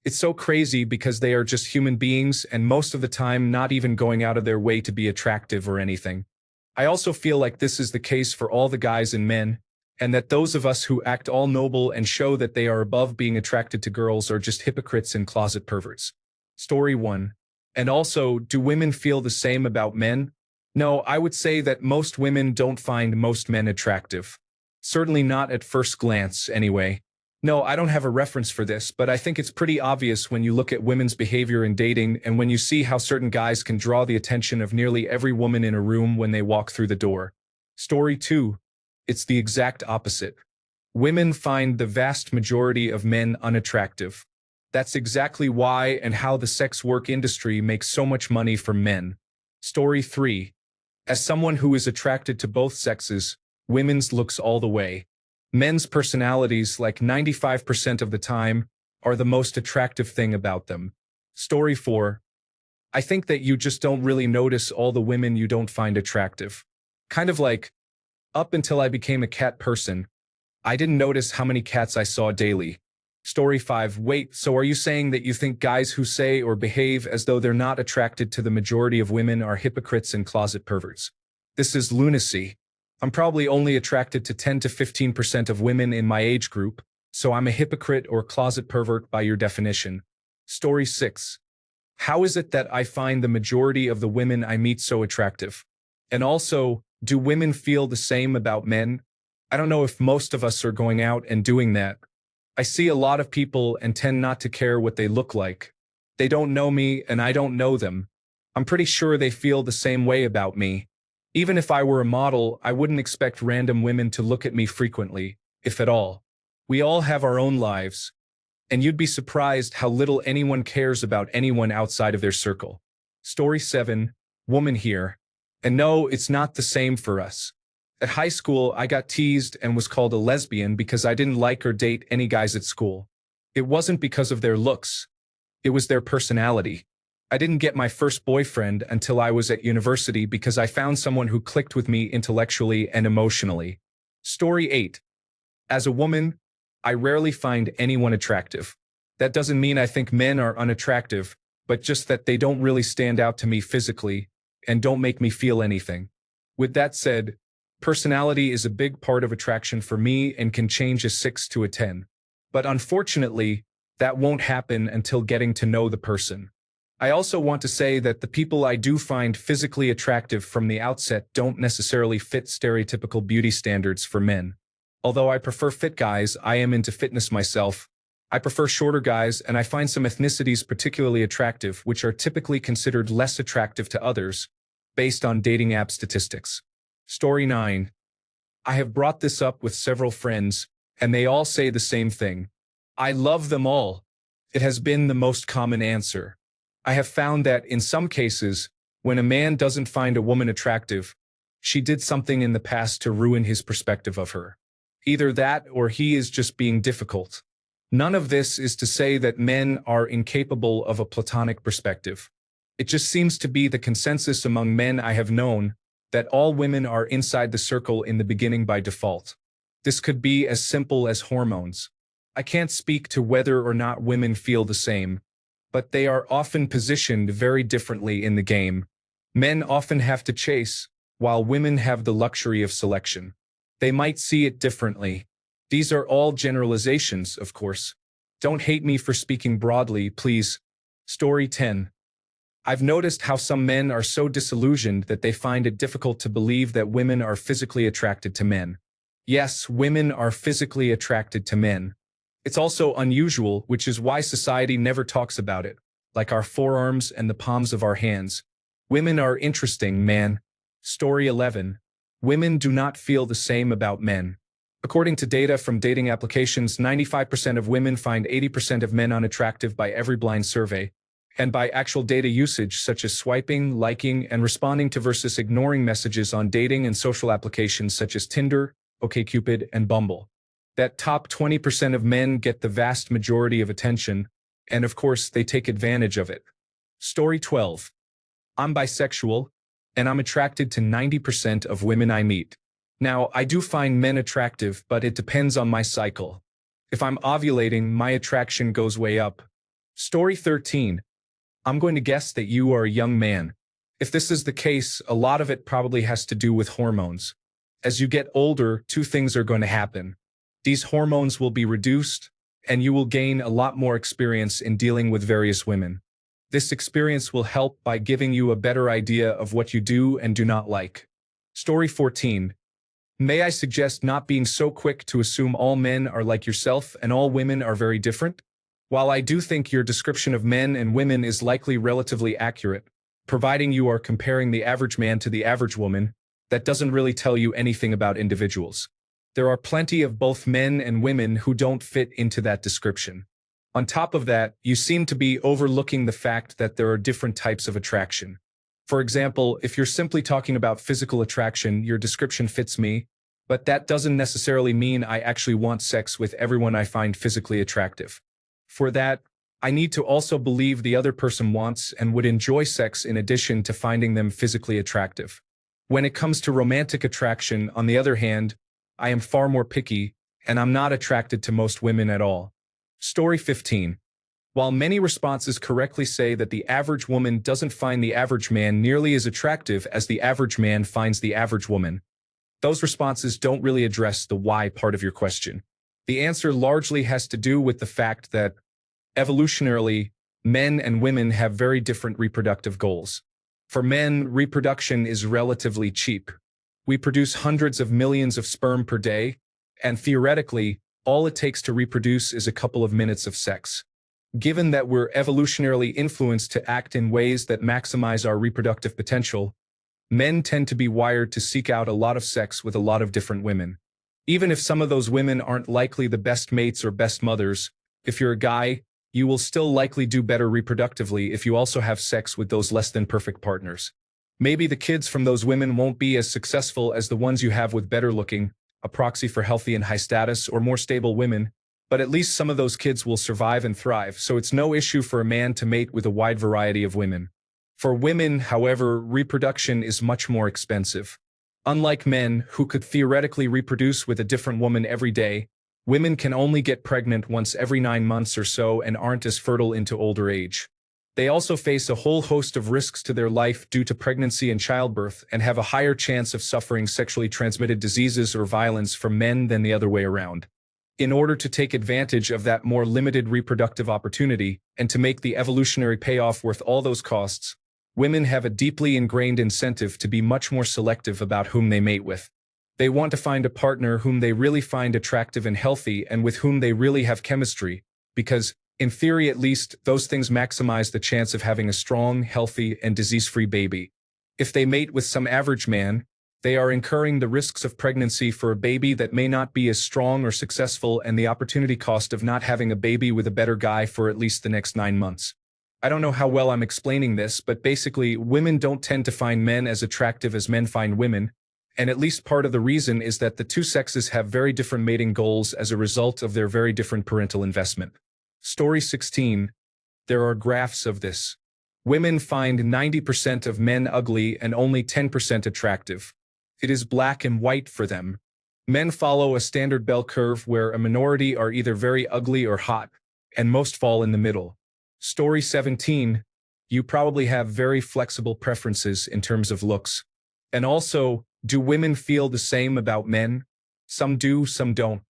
It's so crazy because they are just human beings and most of the time not even going out of their way to be attractive or anything. I also feel like this is the case for all the guys and men, and that those of us who act all noble and show that they are above being attracted to girls are just hypocrites and closet perverts. Story 1. And also, do women feel the same about men? No, I would say that most women don't find most men attractive. Certainly not at first glance, anyway. No, I don't have a reference for this, but I think it's pretty obvious when you look at women's behavior in dating and when you see how certain guys can draw the attention of nearly every woman in a room when they walk through the door. Story 2. It's the exact opposite. Women find the vast majority of men unattractive. That's exactly why and how the sex work industry makes so much money from men. Story 3. As someone who is attracted to both sexes, women's looks all the way. Men's personalities, like 95% of the time, are the most attractive thing about them. Story 4. I think that you just don't really notice all the women you don't find attractive. Kind of like, up until I became a cat person, I didn't notice how many cats I saw daily. Story 5. Wait, so are you saying that you think guys who say or behave as though they're not attracted to the majority of women are hypocrites and closet perverts? This is lunacy. I'm probably only attracted to 10 to 15% of women in my age group, so I'm a hypocrite or closet pervert by your definition. Story 6. How is it that I find the majority of the women I meet so attractive? And also, do women feel the same about men? I don't know if most of us are going out and doing that. I see a lot of people and tend not to care what they look like. They don't know me and I don't know them. I'm pretty sure they feel the same way about me. Even if I were a model, I wouldn't expect random women to look at me frequently, if at all. We all have our own lives, and you'd be surprised how little anyone cares about anyone outside of their circle. Story 7. Woman here. And no, it's not the same for us. At high school, I got teased and was called a lesbian because I didn't like or date any guys at school. It wasn't because of their looks. It was their personality. I didn't get my first boyfriend until I was at university because I found someone who clicked with me intellectually and emotionally. Story 8. As a woman, I rarely find anyone attractive. That doesn't mean I think men are unattractive, but just that they don't really stand out to me physically and don't make me feel anything. With that said, personality is a big part of attraction for me and can change a 6 to a 10. But unfortunately, that won't happen until getting to know the person. I also want to say that the people I do find physically attractive from the outset don't necessarily fit stereotypical beauty standards for men. Although I prefer fit guys, I am into fitness myself. I prefer shorter guys, and I find some ethnicities particularly attractive, which are typically considered less attractive to others, based on dating app statistics. Story 9. I have brought this up with several friends, and they all say the same thing. I love them all. It has been the most common answer. I have found that, in some cases, when a man doesn't find a woman attractive, she did something in the past to ruin his perspective of her. Either that or he is just being difficult. None of this is to say that men are incapable of a platonic perspective. It just seems to be the consensus among men I have known that all women are inside the circle in the beginning by default. This could be as simple as hormones. I can't speak to whether or not women feel the same, but they are often positioned very differently in the game. Men often have to chase, while women have the luxury of selection. They might see it differently. These are all generalizations, of course. Don't hate me for speaking broadly, please. Story 10. I've noticed how some men are so disillusioned that they find it difficult to believe that women are physically attracted to men. Yes, women are physically attracted to men. It's also unusual, which is why society never talks about it, like our forearms and the palms of our hands. Women are interesting, man. Story 11. Women do not feel the same about men. According to data from dating applications, 95% of women find 80% of men unattractive by every blind survey, and by actual data usage such as swiping, liking, and responding to versus ignoring messages on dating and social applications such as Tinder, OkCupid, and Bumble. That top 20% of men get the vast majority of attention, and of course they take advantage of it. Story 12. I'm bisexual, and I'm attracted to 90% of women I meet. Now, I do find men attractive, but it depends on my cycle. If I'm ovulating, my attraction goes way up. Story 13. I'm going to guess that you are a young man. If this is the case, a lot of it probably has to do with hormones. As you get older, two things are going to happen. These hormones will be reduced, and you will gain a lot more experience in dealing with various women. This experience will help by giving you a better idea of what you do and do not like. Story 14. May I suggest not being so quick to assume all men are like yourself and all women are very different? While I do think your description of men and women is likely relatively accurate, providing you are comparing the average man to the average woman, that doesn't really tell you anything about individuals. There are plenty of both men and women who don't fit into that description. On top of that, you seem to be overlooking the fact that there are different types of attraction. For example, if you're simply talking about physical attraction, your description fits me, but that doesn't necessarily mean I actually want sex with everyone I find physically attractive. For that, I need to also believe the other person wants and would enjoy sex in addition to finding them physically attractive. When it comes to romantic attraction, on the other hand, I am far more picky, and I'm not attracted to most women at all. Story 15. While many responses correctly say that the average woman doesn't find the average man nearly as attractive as the average man finds the average woman, those responses don't really address the why part of your question. The answer largely has to do with the fact that, evolutionarily, men and women have very different reproductive goals. For men, reproduction is relatively cheap. We produce hundreds of millions of sperm per day, and theoretically, all it takes to reproduce is a couple of minutes of sex. Given that we're evolutionarily influenced to act in ways that maximize our reproductive potential, men tend to be wired to seek out a lot of sex with a lot of different women. Even if some of those women aren't likely the best mates or best mothers, if you're a guy, you will still likely do better reproductively if you also have sex with those less than perfect partners. Maybe the kids from those women won't be as successful as the ones you have with better looking, a proxy for healthy and high status or more stable women, but at least some of those kids will survive and thrive, so it's no issue for a man to mate with a wide variety of women. For women, however, reproduction is much more expensive. Unlike men, who could theoretically reproduce with a different woman every day, women can only get pregnant once every 9 months or so and aren't as fertile into older age. They also face a whole host of risks to their life due to pregnancy and childbirth and have a higher chance of suffering sexually transmitted diseases or violence from men than the other way around. In order to take advantage of that more limited reproductive opportunity and to make the evolutionary payoff worth all those costs, women have a deeply ingrained incentive to be much more selective about whom they mate with. They want to find a partner whom they really find attractive and healthy and with whom they really have chemistry, because, in theory at least, those things maximize the chance of having a strong, healthy, and disease-free baby. If they mate with some average man, they are incurring the risks of pregnancy for a baby that may not be as strong or successful and the opportunity cost of not having a baby with a better guy for at least the next 9 months. I don't know how well I'm explaining this, but basically, women don't tend to find men as attractive as men find women, and at least part of the reason is that the two sexes have very different mating goals as a result of their very different parental investment. Story 16. There are graphs of this. Women find 90% of men ugly and only 10% attractive. It is black and white for them. Men follow a standard bell curve where a minority are either very ugly or hot, and most fall in the middle. Story 17. You probably have very flexible preferences in terms of looks. And also, do women feel the same about men? Some do, some don't.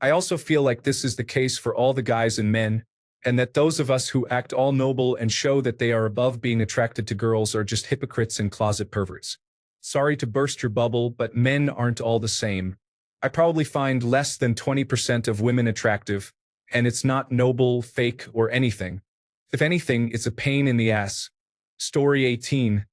I also feel like this is the case for all the guys and men, and that those of us who act all noble and show that they are above being attracted to girls are just hypocrites and closet perverts. Sorry to burst your bubble, but men aren't all the same. I probably find less than 20% of women attractive, and it's not noble, fake, or anything. If anything, it's a pain in the ass. Story 18.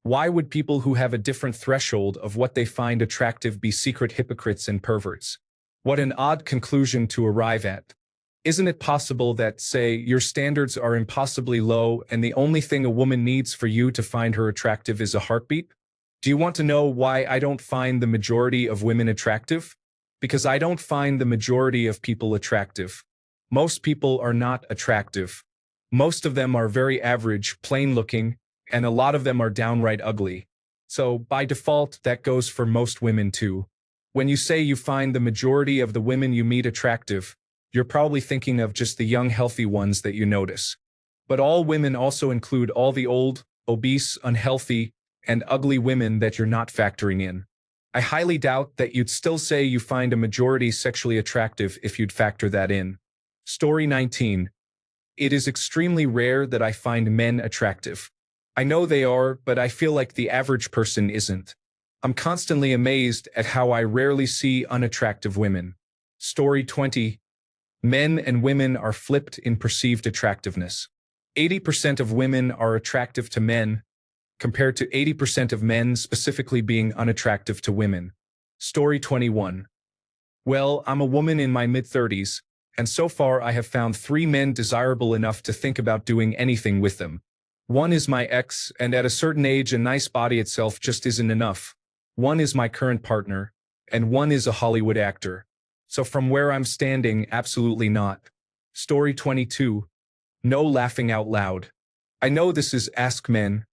Why would people who have a different threshold of what they find attractive be secret hypocrites and perverts? What an odd conclusion to arrive at. Isn't it possible that, say, your standards are impossibly low and the only thing a woman needs for you to find her attractive is a heartbeat? Do you want to know why I don't find the majority of women attractive? Because I don't find the majority of people attractive. Most people are not attractive. Most of them are very average, plain-looking, and a lot of them are downright ugly. So, by default, that goes for most women too. When you say you find the majority of the women you meet attractive, you're probably thinking of just the young, healthy ones that you notice. But all women also include all the old, obese, unhealthy, and ugly women that you're not factoring in. I highly doubt that you'd still say you find a majority sexually attractive if you'd factor that in. Story 19. It is extremely rare that I find men attractive. I know they are, but I feel like the average person isn't. I'm constantly amazed at how I rarely see unattractive women. Story 20. Men and women are flipped in perceived attractiveness. 80% of women are attractive to men, compared to 80% of men specifically being unattractive to women. Story 21. Well, I'm a woman in my mid-30s, and so far I have found 3 men desirable enough to think about doing anything with them. One is my ex, and at a certain age a nice body itself just isn't enough. One is my current partner, and one is a Hollywood actor. So from where I'm standing, absolutely not. Story 22. No laughing out loud. I know this is Ask Men,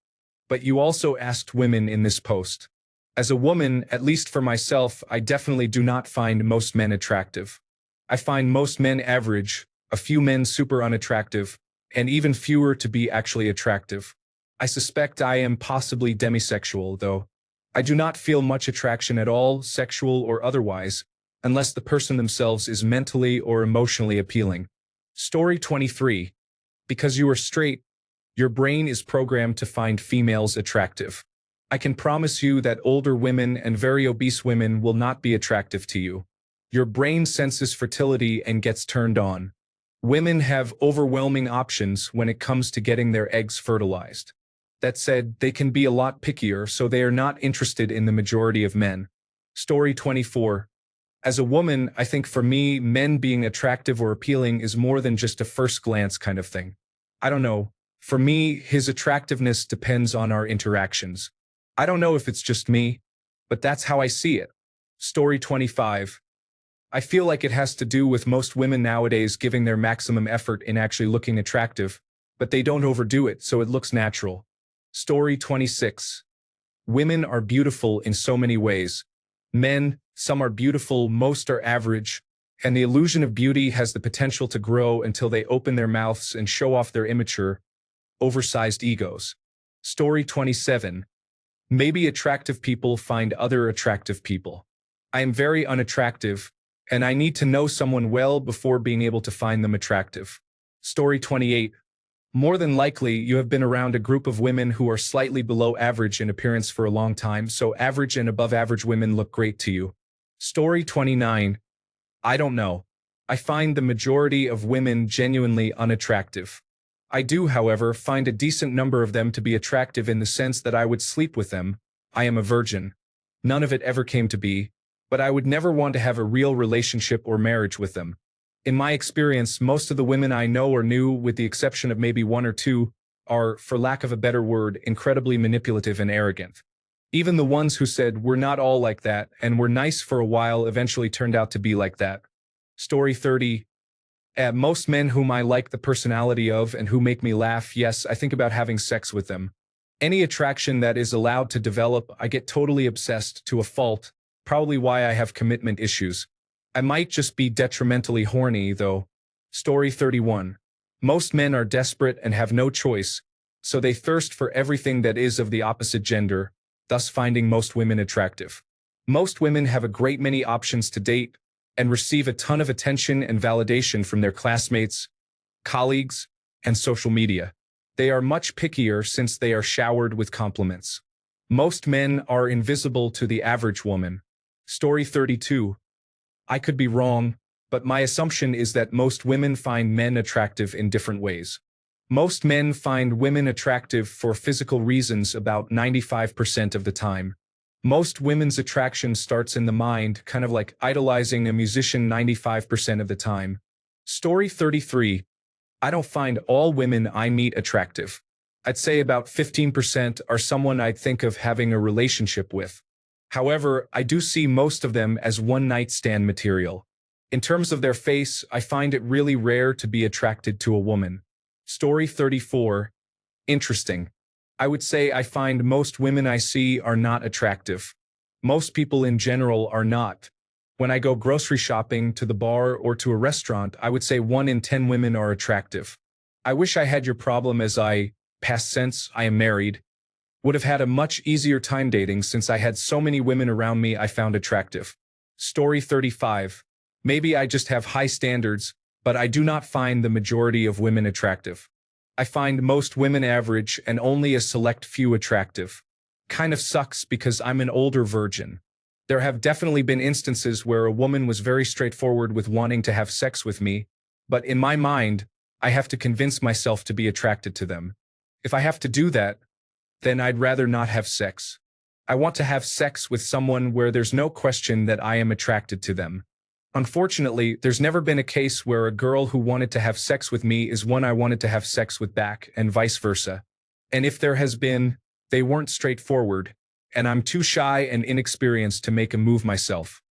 but you also asked women in this post. As a woman, at least for myself, I definitely do not find most men attractive. I find most men average, a few men super unattractive, and even fewer to be actually attractive. I suspect I am possibly demisexual, though. I do not feel much attraction at all, sexual or otherwise, unless the person themselves is mentally or emotionally appealing. Story 23. Because you are straight, your brain is programmed to find females attractive. I can promise you that older women and very obese women will not be attractive to you. Your brain senses fertility and gets turned on. Women have overwhelming options when it comes to getting their eggs fertilized. That said, they can be a lot pickier, so they are not interested in the majority of men. Story 24. As a woman, I think for me, men being attractive or appealing is more than just a first glance kind of thing. I don't know. For me, his attractiveness depends on our interactions. I don't know if it's just me, but that's how I see it. Story 25. I feel like it has to do with most women nowadays giving their maximum effort in actually looking attractive, but they don't overdo it, so it looks natural. Story 26. Women are beautiful in so many ways. Men, some are beautiful, most are average, and the illusion of beauty has the potential to grow until they open their mouths and show off their immature, oversized egos. Story 27. Maybe attractive people find other attractive people. I am very unattractive, and I need to know someone well before being able to find them attractive. Story 28. More than likely, you have been around a group of women who are slightly below average in appearance for a long time, so average and above average women look great to you. Story 29. I don't know. I find the majority of women genuinely unattractive. I do, however, find a decent number of them to be attractive in the sense that I would sleep with them. I am a virgin. None of it ever came to be, but I would never want to have a real relationship or marriage with them. In my experience, most of the women I know or knew, with the exception of maybe one or two, are, for lack of a better word, incredibly manipulative and arrogant. Even the ones who said we're not all like that and were nice for a while eventually turned out to be like that. Story 30. Most men whom I like the personality of and who make me laugh, yes, I think about having sex with them. Any attraction that is allowed to develop, I get totally obsessed to a fault, probably why I have commitment issues. I might just be detrimentally horny, though. Story 31. Most men are desperate and have no choice, so they thirst for everything that is of the opposite gender, thus finding most women attractive. Most women have a great many options to date and receive a ton of attention and validation from their classmates, colleagues, and social media. They are much pickier since they are showered with compliments. Most men are invisible to the average woman. Story 32. I could be wrong, but my assumption is that most women find men attractive in different ways. Most men find women attractive for physical reasons about 95% of the time. Most women's attraction starts in the mind, kind of like idolizing a musician 95% of the time. Story 33. I don't find all women I meet attractive. I'd say about 15% are someone I'd think of having a relationship with. However, I do see most of them as one-night stand material. In terms of their face, I find it really rare to be attracted to a woman. Story 34. Interesting. I would say I find most women I see are not attractive. Most people in general are not. When I go grocery shopping, to the bar, or to a restaurant, I would say 1 in 10 women are attractive. I wish I had your problem as past tense, I am married, would have had a much easier time dating since I had so many women around me I found attractive. Story 35. Maybe I just have high standards, but I do not find the majority of women attractive. I find most women average and only a select few attractive. Kind of sucks because I'm an older virgin. There have definitely been instances where a woman was very straightforward with wanting to have sex with me, but in my mind, I have to convince myself to be attracted to them. If I have to do that, then I'd rather not have sex. I want to have sex with someone where there's no question that I am attracted to them. Unfortunately, there's never been a case where a girl who wanted to have sex with me is one I wanted to have sex with back, and vice versa. And if there has been, they weren't straightforward, and I'm too shy and inexperienced to make a move myself.